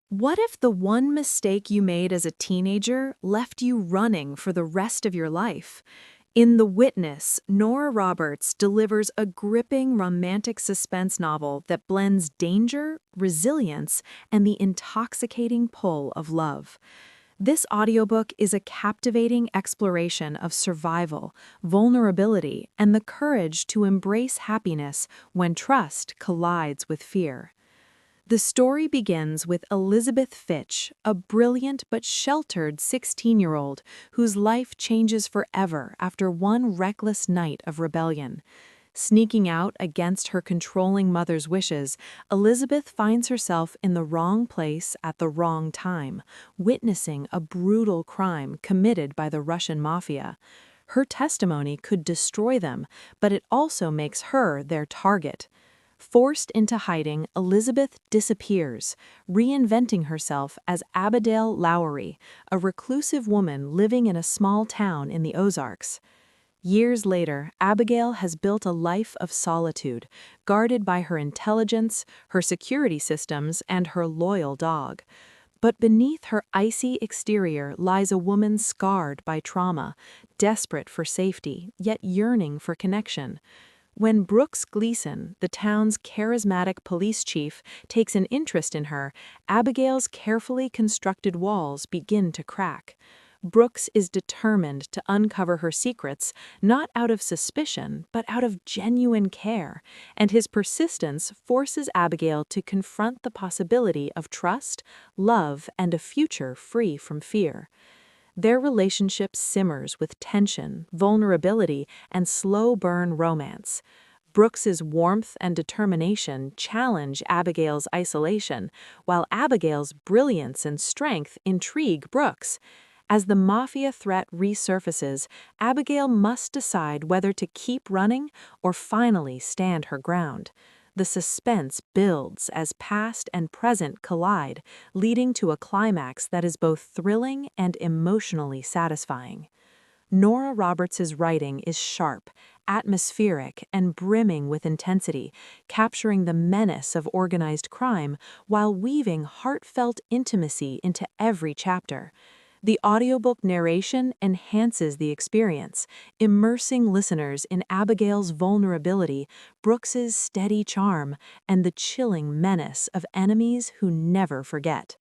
What if the one mistake you made as a teenager left you running for the rest of your life? In The Witness, Nora Roberts delivers a gripping romantic suspense novel that blends danger, resilience, and the intoxicating pull of love. This audiobook is a captivating exploration of survival, vulnerability, and the courage to embrace happiness when trust collides with fear. The story begins with Elizabeth Fitch, a brilliant but sheltered 16-year-old whose life changes forever after one reckless night of rebellion. Sneaking out against her controlling mother's wishes, Elizabeth finds herself in the wrong place at the wrong time, witnessing a brutal crime committed by the Russian Mafia. Her testimony could destroy them, but it also makes her their target. Forced into hiding, Elizabeth disappears, reinventing herself as Abigail Lowery, a reclusive woman living in a small town in the Ozarks. Years later, Abigail has built a life of solitude, guarded by her intelligence, her security systems, and her loyal dog. But beneath her icy exterior lies a woman scarred by trauma, desperate for safety, yet yearning for connection. When Brooks Gleason, the town's charismatic police chief, takes an interest in her, Abigail's carefully constructed walls begin to crack. Brooks is determined to uncover her secrets, not out of suspicion, but out of genuine care, and his persistence forces Abigail to confront the possibility of trust, love, and a future free from fear. Their relationship simmers with tension, vulnerability, and slow-burn romance. Brooks's warmth and determination challenge Abigail's isolation, while Abigail's brilliance and strength intrigue Brooks. As the Mafia threat resurfaces, Abigail must decide whether to keep running or finally stand her ground. The suspense builds as past and present collide, leading to a climax that is both thrilling and emotionally satisfying. Nora Roberts' writing is sharp, atmospheric, and brimming with intensity, capturing the menace of organized crime while weaving heartfelt intimacy into every chapter. The audiobook narration enhances the experience, immersing listeners in Abigail's vulnerability, Brooks's steady charm, and the chilling menace of enemies who never forget.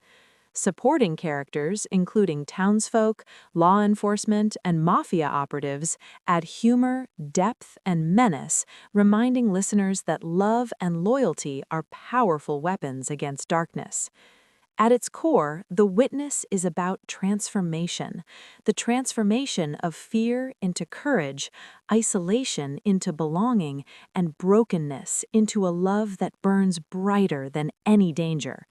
Supporting characters, including townsfolk, law enforcement, and mafia operatives, add humor, depth, and menace, reminding listeners that love and loyalty are powerful weapons against darkness. At its core, The Witness is about transformation, the transformation of fear into courage, isolation into belonging, and brokenness into a love that burns brighter than any danger.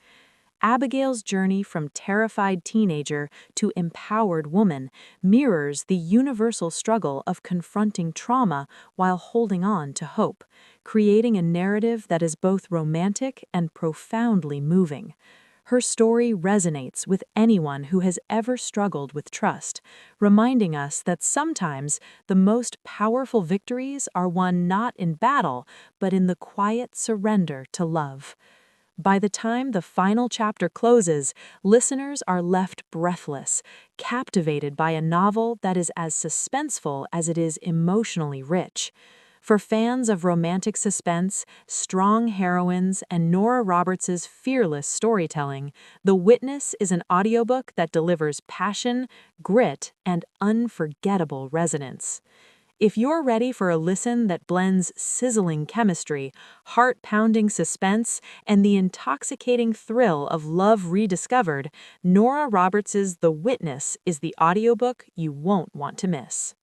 Abigail's journey from terrified teenager to empowered woman mirrors the universal struggle of confronting trauma while holding on to hope, creating a narrative that is both romantic and profoundly moving. Her story resonates with anyone who has ever struggled with trust, reminding us that sometimes the most powerful victories are won not in battle, but in the quiet surrender to love. By the time the final chapter closes, listeners are left breathless, captivated by a novel that is as suspenseful as it is emotionally rich. For fans of romantic suspense, strong heroines, and Nora Roberts' fearless storytelling, The Witness is an audiobook that delivers passion, grit, and unforgettable resonance. If you're ready for a listen that blends sizzling chemistry, heart-pounding suspense, and the intoxicating thrill of love rediscovered, Nora Roberts' The Witness is the audiobook you won't want to miss.